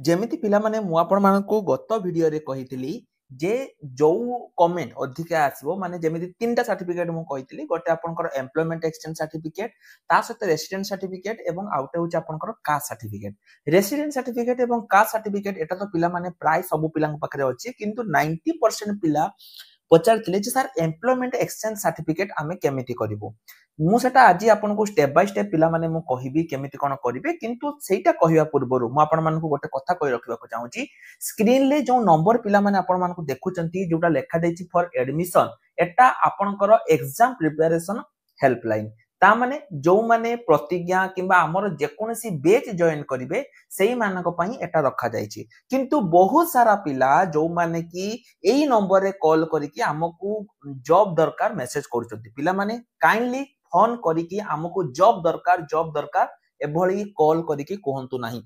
ଯେମିତି ପିଲାମାନେ ମୁଁ ଆପଣମାନଙ୍କୁ ଗତ ଭିଡିଓରେ କହିଥିଲି ଯେ ଯୋଉ କମେଣ୍ଟ ଅଧିକା ଆସିବ ମାନେ ଯେମିତି ତିନିଟା ସାର୍ଟିଫିକେଟ ମୁଁ କହିଥିଲି ଗୋଟେ ଆପଣଙ୍କର ଏମ୍ପ୍ଲୟମେଣ୍ଟ ଏକ୍ସଚେଞ୍ଜ ସାର୍ଟିଫିକେଟ ତା ସହିତ ରେସିଡେନ୍ସ ସାର୍ଟିଫିକେଟ ଏବଂ ଆଉଟେ ହେଉଛି ଆପଣଙ୍କର କାଷ୍ଟ ସାର୍ଟିଫିକେଟ ରେସିଡେନ୍ସ ସାର୍ଟିଫିକେଟ ଏବଂ କାଷ୍ଟ ସାର୍ଟିଫିକେଟ ଏଟା ତ ପିଲାମାନେ ପ୍ରାୟ ସବୁ ପିଲାଙ୍କ ପାଖରେ ଅଛି କିନ୍ତୁ 90% ପିଲା ପଚାରିଥିଲେ ଯେ ସାର୍ ଏମ୍ପ୍ଲୟମେଣ୍ଟ ଏକ୍ସଚେଞ୍ଜ ସାର୍ଟିଫିକେଟ ଆମେ କେମିତି କରିବୁ ମୁଁ ସେଟା ଆଜି ଆପଣଙ୍କୁ ଷ୍ଟେପ ବାଇ ଷ୍ଟେପ ପିଲାମାନେ ମୁଁ କହିବି କେମିତି କଣ କରିବେ କିନ୍ତୁ ସେଇଟା କହିବା ପୂର୍ବରୁ ମୁଁ ଆପଣମାନଙ୍କୁ ଗୋଟେ କଥା କହି ରଖିବାକୁ ଚାହୁଁଛି ସ୍କ୍ରିନରେ ଯୋଉ ନମ୍ବର ପିଲାମାନେ ଆପଣମାନଙ୍କୁ ଦେଖୁଛନ୍ତି ଯୋଉଟା ଲେଖା ଦେଇଛି ଫର ଏଡମିସନ ଏଟା ଆପଣଙ୍କର ଏକ୍ସାମ ପ୍ରିପାରେସନ ହେଲ୍ପଲାଇନ ତା ମାନେ ଯୋଉମାନେ ପ୍ରତିଜ୍ଞା କିମ୍ବା ଆମର ଯେକୌଣସି ବେଚ୍ ଜଏନ୍ କରିବେ ସେଇମାନଙ୍କ ପାଇଁ ଏଟା ରଖାଯାଇଛି କିନ୍ତୁ ବହୁତ ସାରା ପିଲା ଯୋଉମାନେ କି ଏଇ ନମ୍ବରରେ କଲ୍ କରିକି ଆମକୁ ଜବ୍ ଦରକାର ମେସେଜ କରୁଛନ୍ତି ପିଲାମାନେ କାଇଣ୍ଡଲି ଫୋନ କରିକି ଆମକୁ ଜବ୍ ଦରକାର ଏଭଳି କଲ୍ କରିକି କୁହନ୍ତୁ ନାହିଁ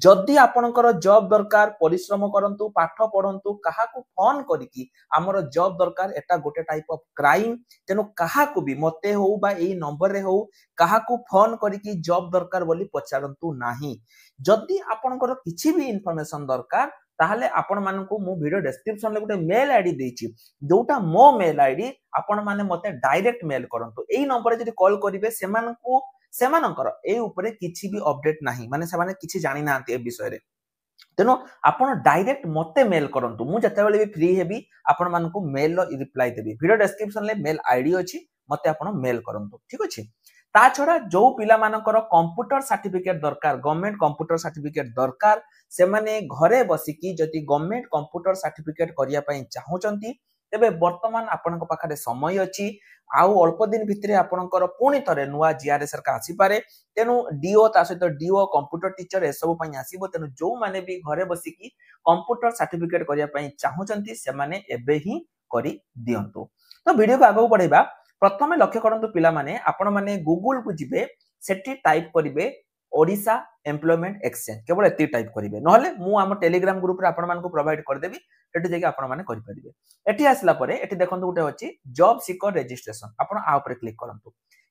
ଯଦି ଆପଣଙ୍କର ଜବ୍ ଦରକାର ପରିଶ୍ରମ କରନ୍ତୁ ପାଠ ପଢନ୍ତୁ କାହାକୁ ଫୋନ କରିକି ଆମର ଜବ୍ ଦରକାର ଏଟା ଗୋଟେ ଟାଇପ ଅଫ କ୍ରାଇମ ତେଣୁ କାହାକୁ ବି ମତେ ହଉ ବା ଏଇ ନମ୍ବରରେ ହଉ କାହାକୁ ଫୋନ କରିକି ଜବ୍ ଦରକାର ବୋଲି ପଚାରନ୍ତୁ ନାହିଁ ଯଦି ଆପଣଙ୍କର କିଛି ବି ଇନଫର୍ମେସନ ଦରକାର ତାହେଲେ ଆପଣ ମାନଙ୍କୁ ମୁଁ ভিডিও ডেসক্রিপশন ରେ ଗୋଟେ মেল আইডি ଦେଇଛି ଯୋଉଟା ମୋ মেল ଆଇଡି ଆପଣ ମାନେ ମତେ ଡାଇରେକ୍ଟ মেল କରନ୍ତୁ ଏଇ ନମ୍ବରରେ ଯଦି କଲ୍ କରିବେ ସେମାନଙ୍କର ଏଇ ଉପରେ କିଛି ବି ଅପଡେଟ ନାହିଁ ମାନେ ସେମାନେ କିଛି ଜାଣି ନାହାନ୍ତି ଏ ବିଷୟରେ ତେଣୁ ଆପଣ ଡାଇରେକ୍ଟ ମତେ মেল କରନ୍ତୁ ମୁଁ ଯେତେବେଳେ ବି ଫ୍ରି ହେବି ଆପଣ ମାନଙ୍କୁ মেଲ ର ରିପ୍ଲାଏ ଦେବି ଭିଡିଓ ଡେସକ୍ରିପସନ ରେ মেল ଆଇଡି ଅଛି ମତେ ଆପଣ মেল କରନ୍ତୁ ଠିକ ଅଛି ତା ଛଡା ଯୋଉ ପିଲାମାନଙ୍କର କମ୍ପ୍ୟୁଟର ସାର୍ଟିଫିକେଟ ଦରକାର ଗଭର୍ଣ୍ଣମେଣ୍ଟ କମ୍ପ୍ୟୁଟର ସାର୍ଟିଫିକେଟ ଦରକାର ସେମାନେ ଘରେ ବସିକି ଯଦି ଗଭର୍ଣ୍ଣମେଣ୍ଟ କମ୍ପ୍ୟୁଟର ସାର୍ଟିଫିକେଟ କରିବା ପାଇଁ ଚାହୁଁଛନ୍ତି ତେବେ ବର୍ତ୍ତମାନ ଆପଣଙ୍କ ପାଖରେ ସମୟ ଅଛି ଆଉ ଅଳ୍ପ ଦିନ ଭିତରେ ଆପଣଙ୍କର ପୁଣି ଥରେ ନୂଆ ଜିଆରଏସ୍ ଆସିପାରେ ତେଣୁ ଡିଓ ତା ସହିତ ଡିଓ କମ୍ପ୍ୟୁଟର ଟିଚର ଏସବୁ ପାଇଁ ଆସିବ ତେଣୁ ଯୋଉମାନେ ବି ଘରେ ବସିକି କମ୍ପ୍ୟୁଟର ସାର୍ଟିଫିକେଟ କରିବା ପାଇଁ ଚାହୁଁଛନ୍ତି ସେମାନେ ଏବେ ହିଁ କରି ଦିଅନ୍ତୁ ତ ଭିଡିଓକୁ ଆଗକୁ ବଢେଇବା ପ୍ରଥମେ ଲକ୍ଷ୍ୟ କରନ୍ତୁ ପିଲାମାନେ ଆପଣ ମାନେ ଗୁଗଲ କୁ ଯିବେ ସେଠି ଟାଇପ କରିବେ ओडिशा एम्प्लॉयमेंट एक्सचेंज केवल एति टाइप करिवे नहले मु हम टेलीग्राम ग्रुप रे आपण मानको प्रोवाइड कर देबी एठी जेकी आपण माने करि परिबे एठी आसला परे एठी देखंतु गुटे अछि जॉब सीकर रजिस्ट्रेशन आपण आ ऊपर क्लिक करंतु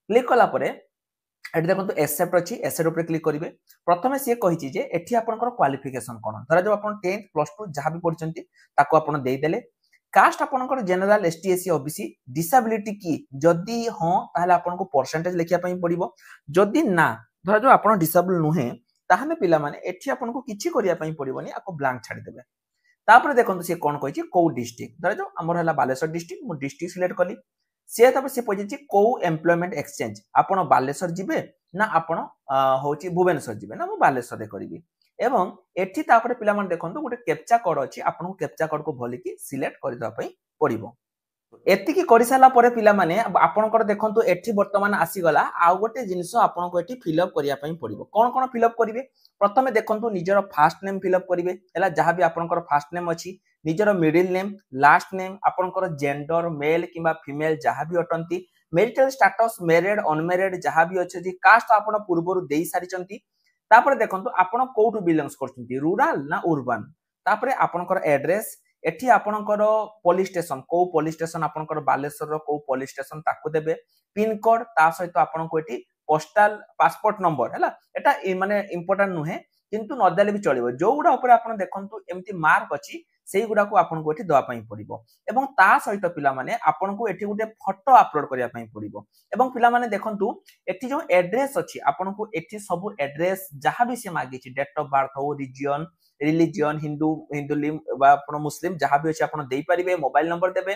क्लिक कला परे एठी देखंतु एक्सेप्ट अछि एक्सेप्ट ऊपर क्लिक करिवे प्रथमे से कहिछि जे एठी आपनकर क्वालिफिकेशन कोन धरा जो आपण 10th प्लस 2 जहां भी पढचंती ताको आपण देई देले कास्ट आपनकर general ST SC OBC disability की जदी हां ताहले आपनको परसेंटेज लेखिया पई पड़िबो जदी ना धरा जो आपण डिसेबल नुहे ताहले पिला माने एठी आपनको किछि करिया पई पड़िबोनी आको ब्लैंक छाडी देबे तापर देखंतु से कोन कहिछि को डिस्ट्रिक्ट धरा जो हमर हला बालेश्वर डिस्ट्रिक्ट मु डिस्ट्रिक्ट सिलेक्ट कली से तापर से पजिछि को एम्प्लॉयमेंट एक्सचेंज आपण बालेश्वर जिबे ना आपण होछि भुवनेश्वर जिबे ना मु बालेश्वर रे करिवि एवं एठी तापर पिला माने देखंतु गुटे कैप्चा कोड अछि आपन कैप्चा कोड को भलिकी सिलेक्ट करदवा पई पड़िबो एतिकी करि साला परे पिला माने आपनकर देखंतु एठी वर्तमान आसी गला आ गोटे जिंस आपनको एठी फिल अप करिया पई पड़िबो कोन कोन फिल अप करिवे प्रथमे देखंतु निजर फास्ट नेम फिल अप करिवे एला जहां भी आपनकर फास्ट नेम अछि निजर मिडिल नेम लास्ट नेम आपनकर जेंडर मेल किबा फीमेल जहां भी अटंती मैरिटल स्टेटस मैरिड अनमैरिड जहां भी अछि कास्ट आपण पूर्वरु देई सारिचंती तापर देखंतु आपण कोठु बिलोंग्स करचंती रूरल ना अर्बन तापर आपनकर एड्रेस एठी आपनकर पुलिस स्टेशन को पुलिस स्टेशन आपनकर बालेश्वर रो को पुलिस स्टेशन ताकू देबे पिन कोड ता सहित आपनको एठी पोस्टल पासपोर्ट नंबर हैला एटा माने इंपोर्टेंट नुहे किंतु नदेले भी चलिबो जोगुडा ऊपर आपण देखंतु एम्ति मार्क अछि सेही गुडा को आपनको एठी दवा पई पड़िबो एवं ता सहित पिला माने आपनको एठी गुटे फोटो अपलोड करिया पई पड़िबो एवं पिला माने देखंतु एठी जो एड्रेस अछि आपनको एठी सब एड्रेस जहां भी से मागी छि डेट ऑफ बर्थ हो रीजन रिलीजन हिंदू हिंदुलिम बा आपण मुस्लिम जहां भी अछि आपण देई परिबे मोबाइल नंबर देबे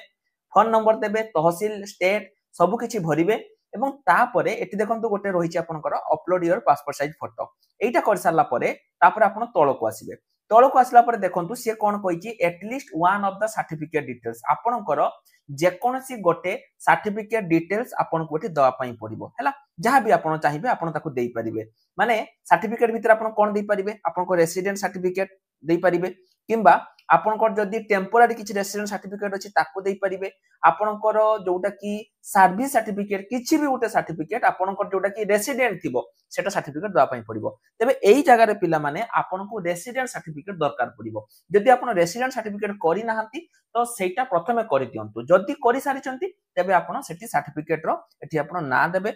फोन नंबर देबे तहसील स्टेट सब किछि भरिबे एवं तापरे एठी देखंतु गोटे रहिछि आपनकर upload your passport size photo एटा कर सारला परे तापरे आपण तळको आसीबे तळको आसला परे देखंतु से कोन कहिछि at least one of the certificate details आपनकर जे कोनसी गोटे सर्टिफिकेट डिटेल्स आपनको गोटे दवा पई पड़िबो हैला जहां भी आपण चाहिबे आपण ताको देई परिबे माने सर्टिफिकेट भीतर आपण कोन देई परिबे आपनको रेसिडेंट सर्टिफिकेट देई परिबे किंबा आपनकर जदी टेम्पोरारी किछि रेसिडेंट सर्टिफिकेट अछि ताको देई परिबे आपनकर जोटा की सर्विस सर्टिफिकेट किछि भी गोटे सर्टिफिकेट आपनकर जोटा की रेसिडेंट थिबो सेटा सर्टिफिकेट दवा पई पड़िबो तबे एई जगह रे पिला माने आपनको रेसिडेंट सर्टिफिकेट दरकार पड़िबो जदी आपण रेसिडेंट सर्टिफिकेट करि नाहंती तो सेटा प्रथमे करि दियंतु जदी करि सारिचंती तबे आपण सेठी सर्टिफिकेट रो एठी आपण ना देबे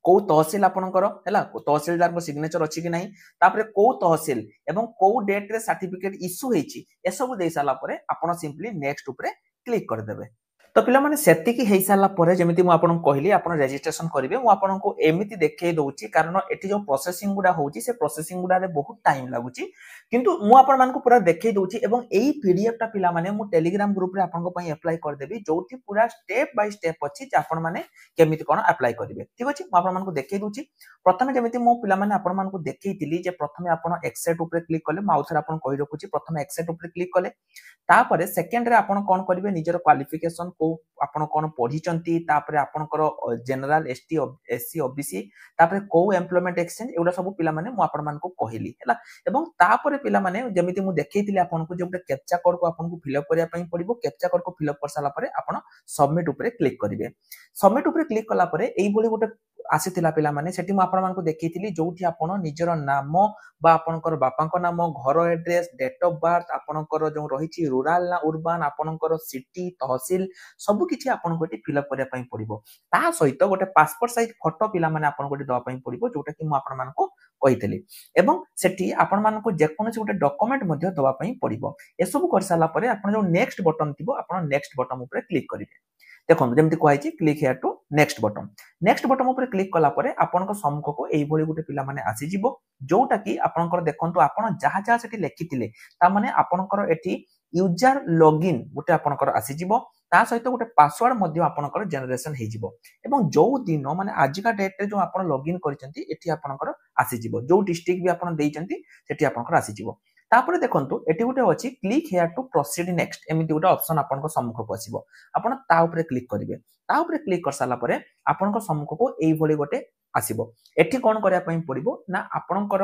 को तहसील आपनकर हैला तहसीलदार को सिग्नेचर अछि कि नहीं तापरे को तहसील एवं को डेट रे सर्टिफिकेट इश्यू हेछि ए सब दे साला परे आपण सिंपली नेक्स्ट ऊपर क्लिक कर देबे। तो पिला माने सेतिकी हेई साला परे जेमिति मु आपन कहली आपन रजिस्ट्रेशन करिवे मु आपन को एमिति देखै दउची कारण एटी जो प्रोसेसिंग गुडा होउची से प्रोसेसिंग गुडा रे बहुत टाइम लागुची किंतु मु आपन मान को पूरा देखै दउची एवं एई पीडीएफ टा पिला माने मु टेलीग्राम ग्रुप रे आपन को पई अप्लाई कर देबी जोठी पूरा स्टेप बाय स्टेप अछि जे आपन माने केमिति कोन अप्लाई करिवे ठीक अछि मु आपन मान को देखै दउची प्रथमे जेमिति मु पिला माने आपन मान को देखैतिली जे प्रथमे आपन एक्सेप्ट ऊपर क्लिक करले माउथर आपन कहि रखुची प्रथमे एक्सेप्ट ऊपर क्लिक करले तापरे सेकंड रे आपन कोन करिवे निजर क्वालिफिकेशन को आपण कोन पढिचंती तापरे आपनकर जनरल एसटी एससी ओबीसी तापरे को एम्प्लॉयमेंट एक्सचेंज एउडा सब पिला माने मु आपण मान को कहली हैला एवं तापरे पिला माने जेमिति मु देखैतिली आपन को जे कैप्चा कोड को आपन को फिल अप करिया पई पड़िबो कैप्चा कोड को फिल अप कर साला परे आपण सबमिट ऊपर क्लिक करिवे सबमिट ऊपर क्लिक कला परे एई भली गोटे आसीथिला पिला माने सेठी मु आपण मान को देखैतिली जोठी आपण निजर नाम बा आपनकर बापांको नाम घर एड्रेस डेट ऑफ बर्थ आपनकर जो रहिछि रूरल ना urban आपनकर सिटी तहसील सब किछि आपन गोटे फिल अप करिया पई पड़िबो ता सहित गोटे पासपोर्ट साइज फोटो पिला माने आपन गोटे दवा पई पड़िबो जोटा कि मु आपन मान को कहितली एवं सेठी आपन मान को जे कोनोसी गोटे डॉक्यूमेंट मध्ये दवा पई पड़िबो ए सब कर साला परे आपन जो नेक्स्ट बटन थिबो आपन नेक्स्ट बटन ऊपर क्लिक करिवे देखो जमती कहछि click here to next button ऊपर क्लिक कला परे आपनक सम्मुख को एई भली गुटे पिला माने आसी जिवो जोटा कि आपनकर देखंतु आपन जहा जहा सेठी लेखितिले ता माने आपनकर एठी यूजर लॉगिन गुटे आपनकर आसी जिवो ता सहित गुटे पासवर्ड मध्ये आपनकर जनरेशन हे जिवो एवं जो दिन माने आजिका डेट रे जो आपन लॉगिन करिसंती एठी आपनकर आसी जिवो जो डिस्ट्रिक्ट भी आपन देइचंती सेठी आपनकर आसी जिवो तापरे देखंतु एटी गुटे अछि click here to proceed next एमिति गुटे ऑप्शन आपन को सम्मुख को आसीबो आपन ता ऊपर क्लिक करिवे ता ऊपर क्लिक कर साला परे आपन को सम्मुख को एई भली गोटे आसीबो एठी कोन करिया पई पड़िबो ना आपनकर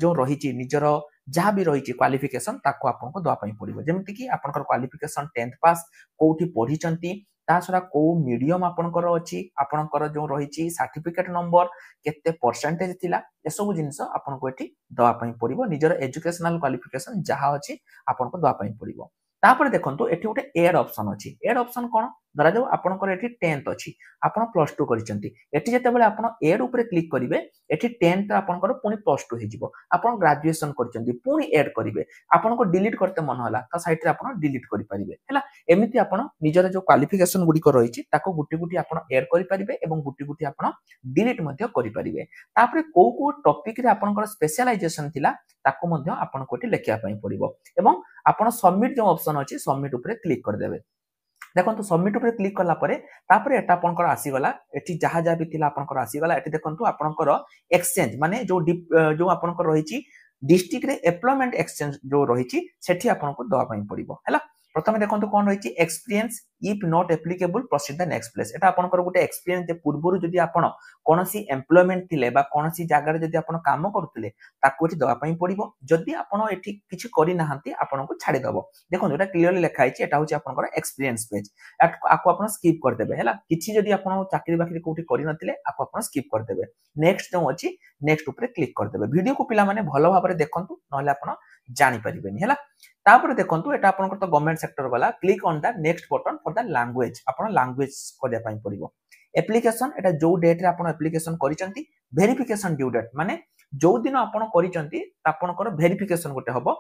जो रहिछि निजर जहा भी रहिछि क्वालिफिकेशन ताको आपन को दवा पई पड़िबो जेमिति कि आपनकर क्वालिफिकेशन 10th पास कोठी पढिचंती ता सरा को मीडियम आपनकर अछि आपनकर जो रहिछि सर्टिफिकेट नंबर केते परसेंटेज थिला ए सब जिंस आपन को एठी दवा पई पड़िबो निजर एजुकेशनल क्वालिफिकेशन जहा अछि आपन को दवा पई पड़िबो तापर देखंतु एठी उठे एड ऑप्शन अछि एड ऑप्शन कोन धरा जाऊ आपनकर एठी 10th अछि आपन +2 करिसंती एठी जते बेले आपन एड ऊपर क्लिक करिवे एठी 10th आपनकर पुनी +2 हे जिवो आपन ग्रेजुएशन करिसंती पुनी एड करिवे आपन को डिलीट करते मन होला ता साइड रे आपन डिलीट करि परिबे हैला एमिति आपन निजर जो क्वालिफिकेशन गुडी को रहिछि ताको गुटी गुटी आपन एड करि परिबे एवं गुटी गुटी आपन डिलीट मध्ये करि परिबे तापर को टॉपिक रे आपनकर स्पेशलाइजेशन थिला ताको मध्ये आपन कोठी लेखिया पई पड़िबो एवं आपन सबमिट जो ऑप्शन अछि सबमिट ऊपर क्लिक कर देबे देखंतु सबमिट ऊपर क्लिक कला परे तापरे एटा आपनकर आसी गला एठी जहा जहा भी थिला आपनकर आसी गला एठी देखंतु आपनकर एक्सचेंज माने जो आपनकर रहिछि डिस्ट्रिक्ट रे एम्प्लॉयमेंट एक्सचेंज जो रहिछि सेठी आपनको दवा पई पड़िबो हैला प्रथमे देखंतु कोन रहिछि experience if not applicable proceed the next place एटा आपनकर गुटे एक्सपीरियंस जे पूर्वरु जदि आपन कोनोसी एम्प्लॉयमेंट थिले बा कोनोसी जागा रे जदि आपन काम करथले ताको एठी दवा पई पड़िबो जदि आपन एठी किछि करि नाहंती आपनको छाडी दबो देखंतु एटा क्लियरली लिखा आइछि एटा होछि आपनकर एक्सपीरियंस पेज आको आपन स्किप कर देबे हैला किछि जदि आपन चाकरी बाकरी कोठी करि नथिले आको आपन स्किप कर देबे नेक्स्ट जो अछि नेक्स्ट ऊपर क्लिक कर देबे वीडियो को पिला माने भलो भाबरे देखंतु नहले आपन जानि परिबेनी हैला तापर देखंतु एटा आपनकर तो गवर्नमेंट सेक्टर गला click on the next button for the language आपन लैंग्वेज करिया पई पड़िबो एप्लीकेशन एटा जो डेट रे आपन एप्लीकेशन करिसंती वेरिफिकेशन ड्यू डेट माने जो दिन आपन करिसंती आपनकर वेरिफिकेशन गोटे हबो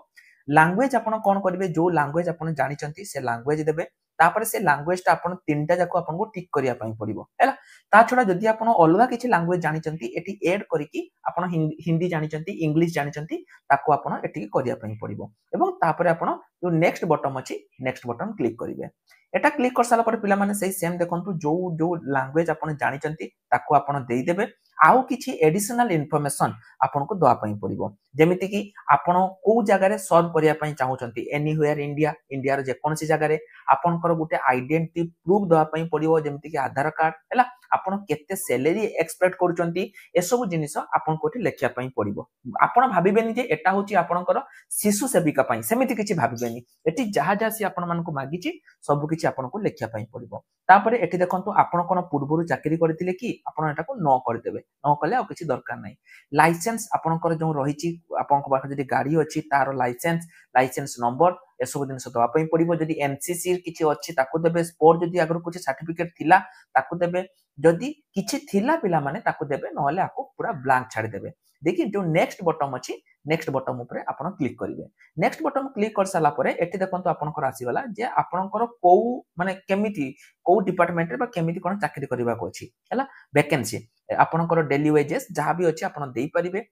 लैंग्वेज आपन कोन करिवे जो लैंग्वेज आपन जानिसंती से लैंग्वेज देबे तापर से लैंग्वेज ता आपन तीनटा जाको आपन को टिक करिया पई पड़िबो हैला ता छोडा जदि आपन अलगा किछि लैंग्वेज जानिसंती एठी ऐड करिकि आपन हिंदी जानिसंती इंग्लिश जानिसंती ताको आपन एठी करिया पई पड़िबो एवं तापर आपन जो नेक्स्ट बटन अछि नेक्स्ट बटन क्लिक करिवे एटा क्लिक कर साला पर पिला माने सही सेम देखंतु जो लैंग्वेज आपन जानिसंती ताको आपन देई देबे आउ किछि एडिशनल इन्फॉर्मेशन आपन को दवा पई पड़िबो जेमिति कि आपन को जगह रे सर्च करिया पई चाहउचंती एनीवेयर इंडिया रे जे कोनसी जगह रे आपन कर गुटे आइडेंटिटी प्रूफ दवा पई पड़िबो जेमिति कि आधार कार्ड हैला आपन केते सैलरी एक्सपेक्ट करूचंती ए सब जिनिस आपन कोठी लेखिया पई पड़िबो आपन भाबिबेनी जे एटा होची आपनकर शिशु सेविका पई सेमिति किछि भाबिबेनी एठी जहा जहा से आपन मान को मागिछि सब किछि आपन को लेखिया पई पड़िबो तापरे एठी देखंतु आपन कोन पूर्वरु चाकरी करथिले कि आपन एटा को न कर देबे न कले आ किछि दरकार नै लाइसेंस आपनकर जो रहिछि आपन को बाख जदि गाड़ी अछि तार लाइसेंस नंबर ए सब दिन दवा पई पड़िबो जदि एनसीसी किछि अछि ताको देबे स्पोर्ट जदि अगर कुछ सर्टिफिकेट थिला ताको देबे जदि किछि थिला पिला माने ताकू देबे नहले आपको पूरा ब्लैंक छाड़ी देबे देखि जो नेक्स्ट बटन अछि नेक्स्ट बटन ऊपर आपण क्लिक करिवे नेक्स्ट बटन क्लिक कर साला परे एठी देखंतु आपनकर आसी गला जे आपनकर को माने केमिति को डिपार्टमेंट रे बा केमिति कोन चाकरी करबा को अछि हला वैकेंसी आपनकर डेली वेजेस जहां भी अछि आपण देई परिबे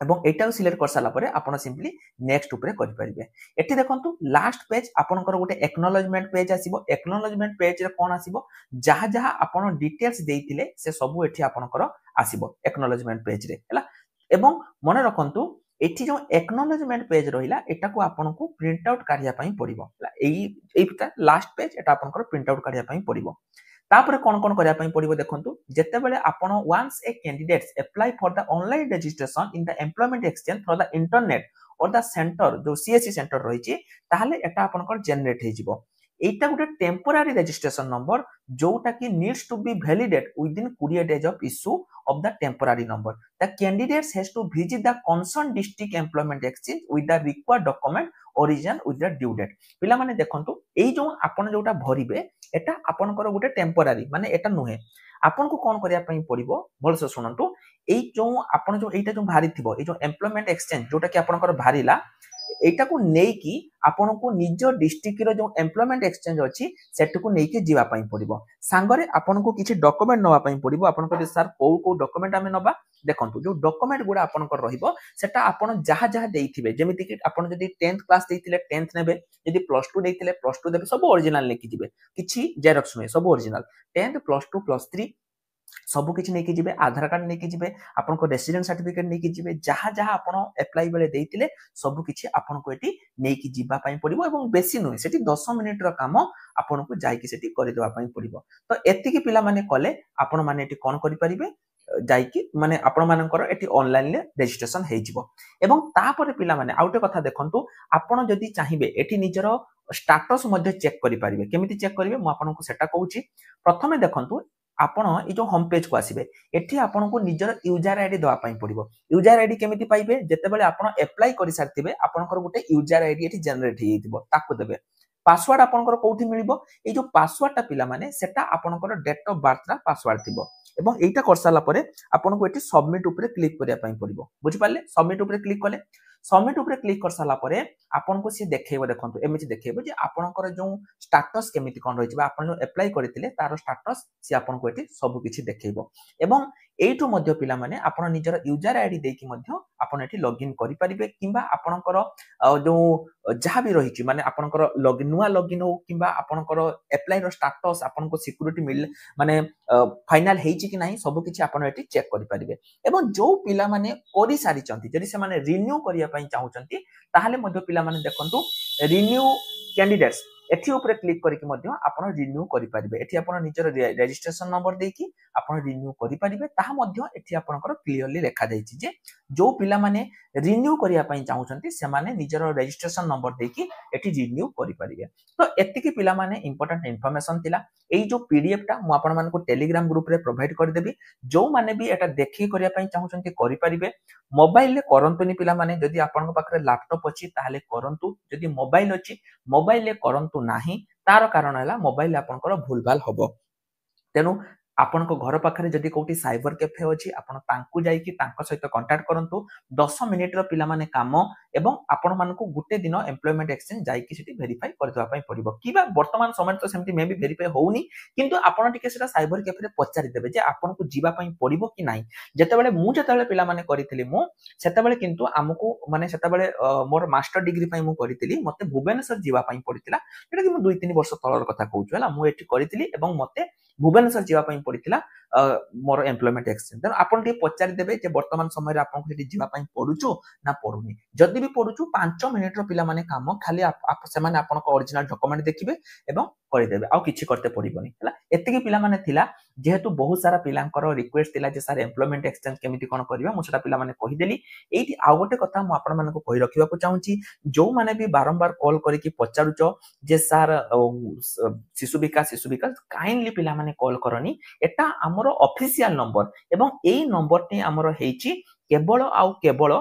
এবং এটাও সিলেক্ট कर साला परे आपण सिंपली नेक्स्ट ऊपर करि परिबे एठी देखंतु लास्ट पेज आपनकर गोटे एक्नॉलेजमेंट पेज आसीबो एक्नॉलेजमेंट पेज रे कोन आसीबो जहा जहा आपण डिटेल्स देइतिले से सब एठी आपनकर आसीबो एक्नॉलेजमेंट पेज रे हला एवं मने रखंतु एठी जो एक्नॉलेजमेंट पेज रहिला एटा को आपनको प्रिंट आउट काढिया पई पड़िबो एईटा लास्ट पेज एटा आपनकर प्रिंट आउट काढिया पई पड़िबो तापर कोन कोन करिया पई पड़िबो देखंतु जेते बेले आपण once a candidates apply for the online registration in the employment exchange through the internet और द सेंटर जो सीएससी सेंटर रहिछि ताहाले एटा आपनकर जनरेट हे जिवो एटा गुटे टेम्पोरारी रजिस्ट्रेशन नंबर जोटा कि needs to be validate within 20 days of issue of the temporary number. The candidates has to visit the concerned district employment exchange with the required document origin with the due date. पिला माने देखंतु एई जो आपण जोटा भरिबे एटा आपनकर गुटे temporary माने एटा नुहे आपन को कोन करिया पई पड़िबो भलसे सुनंतु एई जो आपण जो एटा जो भारी थिबो एई जो एम्प्लॉयमेंट एक्सचेंज जोटा कि आपनकर भारीला एटा को नेई की आपण को निज डिस्ट्रिक्ट रो जो एम्प्लॉयमेंट एक्सचेंज अछि सेट को नेई के जीवा पई पड़िबो सांगरे आपण को किछि डॉक्यूमेंट नवा पई पड़िबो आपण को सर को डॉक्यूमेंट हमें नबा देखंतु जो डॉक्यूमेंट गुडा आपण को रहिबो सेटा आपण जहा जहा देइथिबे जेमिति कि आपण जदी 10th क्लास देइथिले 10th नेबे जदी +2 देइथिले +2 देबे सब ओरिजिनल लेखि जिवे किछि जेरॉक्स नै सब ओरिजिनल 10th +2 +3 सब किछि नै कि जिवे आधार कार्ड नै कि जिवे आपन को रेसिडेंट सर्टिफिकेट नै कि जिवे जहा जहा आपन अप्लाई बेले देइतिले सब किछि आपन को एटी नै कि जिबा पई पड़िबो एवं बेसी नै सेठी 10 मिनिट रो काम आपन को जाई कि सेठी करि देबा पई पड़िबो तो एति कि पिला माने कले आपन माने एटी कोन करि परिबे जाई कि माने आपन मानकर एटी ऑनलाइन ले रजिस्ट्रेशन हे जिवो एवं तापर पिला माने आउटे कथा देखंतु आपन जदी चाहिबे एटी निजर स्टेटस मध्ये चेक करि परिबे केमिति चेक करिवे म आपन को सेटा कहूची प्रथमे देखंतु आपण ए जो होम पेज को आसीबे एठी आपण को निजर यूजर आईडी दवा पई पड़िबो यूजर आईडी केमिति पाइबे जते बेले आपण अप्लाई करि सारतिबे आपनकर गुटे यूजर आईडी एठी जनरेट हे जइतिबो ताको देबे पासवर्ड आपनकर कोठी मिलिबो ए जो पासवर्ड ता पिला माने सेटा आपनकर डेट ऑफ बर्थ रा पासवर्ड थिबो एवं एटा कर साला परे आपन को एठी सबमिट ऊपर क्लिक करिया पई पड़िबो बुझि पाले सबमिट ऊपर क्लिक कले सबमिट ऊपर क्लिक कर साला परे आपन को सी देखेबो देखंतु एमिति देखेबो जे आपनकर जो स्टेटस केमिति कोन रहिबा आपन जो अप्लाई करथिले तार स्टेटस सी आपन को एठी सब किछि देखेबो एवं एठु मध्य पिला माने आपन निजर यूजर आईडी देकी मध्य आपन एठी लॉगिन करि परिबे किबा आपनकर जो जहा भी रहिछि माने आपनकर लॉगिन नुवा लॉगिन हो किबा आपनकर अप्लाई रो स्टेटस आपन को सिक्युरिटी मिल माने फाइनल हेछि कि नाही सब किछि आपन एठी चेक करि परिबे एवं जो पिला माने करि सारि चंती जदि से माने रिन्यू करिया पई चाहउचंती ताहाले मध्य पिला माने देखंतु रिन्यू कैंडिडेट्स एठी ऊपर क्लिक करिक मध्य आपण रिन्यू करि परिबे एठी आपण निजर रजिस्ट्रेशन नंबर देकी आपण रिन्यू करि परिबे ताहा मध्य एठी आपणकर क्लियरली लिखा जायछि जे जो पिला माने रिन्यू करिया पई चाहउचंती से माने निजर रजिस्ट्रेशन नंबर देकी एठी रिन्यू करि परिबे तो एतिकी पिला माने इंपोर्टेंट इंफॉर्मेशन तिला एई जो पीडीएफ टा मु आपण मानको टेलीग्राम ग्रुप रे प्रोवाइड कर देबी जो माने भी एटा देखि करिया पई चाहउचंती करि परिबे मोबाइल ले करंतुनी पिला माने जदि आपण पाखरे लैपटॉप अछि ताहाले करंतु जदि मोबाइल अछि मोबाइल ले करंतु नाही तार कारण हला मोबाइल आपनकर भूलभाल हबो तेनु आपण को घर पाखरे जदि कोठी साइबर कैफे अछि आपण तांकु जाई कि तांको सहित कांटेक्ट करंतु 10 मिनिट रो पिला माने काम एवं आपण मानको गुटे दिन एम्प्लॉयमेंट एक्सचेंज जाई कि सिटी वेरीफाई कर देबा पई पड़िबो किबा वर्तमान समय तो सेमति मे भी वेरीफाई होउनी किंतु आपण टिके सेटा साइबर कैफे रे पचारि देबे जे आपण को जीवा पई पड़िबो कि नाही जते बेले पिला माने करिथिली मु सेते बेले किंतु हमकु माने सेते बेले मोर मास्टर डिग्री पई मु करिथिली मते भुवनेश्वर जीवा पई पड़िथिला एटा कि मु 2-3 वर्ष तलर कथा कहउछु हला मु एठी करिथिली एवं मते भुवनेश्वर जीवा पई पड़िथिला मोर एम्प्लॉयमेंट एक्सचेंज तेन आपण टी पचारि देबे जे वर्तमान समय रे आपण को सेठी जीवा पई पड़ुचो ना पड़ुनी जदि भी पड़ुचु 5 मिनिट रो पिला माने काम खाली से माने आपण को ओरिजिनल डॉक्यूमेंट देखिबे एवं करि देबे आ किछि करते पड़िबोनी हला एतिकी पिला माने थिला जेहेतु बहुत सारा पिलांकर रिक्वेस्ट थिला जे सार एम्प्लॉयमेंट एक्सचेंज केमिति कोन करबा मु सेटा पिला माने कहि देली एठी आ गोटे कथा मु आपण माने को कहि रखिबा को चाहूची जो माने भी बारंबार कॉल करि कि पचारुचो जे सार शिशु विकास काइंडली पिला माने कॉल करनी एटा हमर ऑफिशियल नंबर एवं एई नंबर टी हमर हेची केवल आउ केवल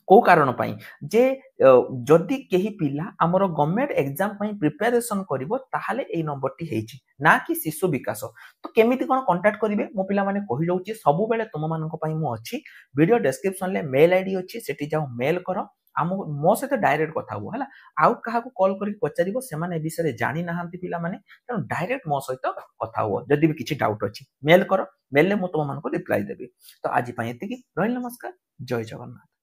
କୋଉ କାରଣ ପାଇଁ ଯେ ଯଦି କେହି ପିଲା ଆମର ଗଭର୍ଣ୍ଣମେଣ୍ଟ ଏକ୍ଜାମ ପାଇଁ ପ୍ରିପାରେସନ କରିବ ତାହେଲେ ଏଇ ନମ୍ବରଟି ହେଇଛି ନା କି ଶିଶୁ ବିକାଶ। ତ କେମିତି କଣ କଣ୍ଟାକ୍ଟ କରିବେ ମୁଁ ପିଲାମାନେ କହିଦଉଛି, ସବୁବେଳେ ତୁମମାନଙ୍କ ପାଇଁ ମୁଁ ଅଛି। ଭିଡିଓ ଡେସ୍କ୍ରିପସନରେ ମେଲ ଆଇଡି ଅଛି, ସେଠି ଯାଅ ମେଲ କର, ମୋ ସହିତ ଡାଇରେକ୍ଟ କଥା ହୁଅ ହେଲା। ଆଉ କାହାକୁ କଲ୍ କରିକି ପଚାରିବ ସେମାନେ ଏ ବିଷୟରେ ଜାଣି ନାହାନ୍ତି ପିଲାମାନେ, ତେଣୁ ଡାଇରେକ୍ଟ ମୋ ସହିତ କଥା ହୁଅ ଯଦି ବି କିଛି ଡାଉଟ୍ ଅଛି। ମେଲ କର, ମେଲରେ ମୁଁ ତୁମମାନଙ୍କୁ ରିପ୍ଲାଏ ଦେବି। ତ ଆଜି ପାଇଁ ଏତିକି, ରହିଲି, ନମସ୍କାର, ଜୟ ଜଗନ୍ନାଥ।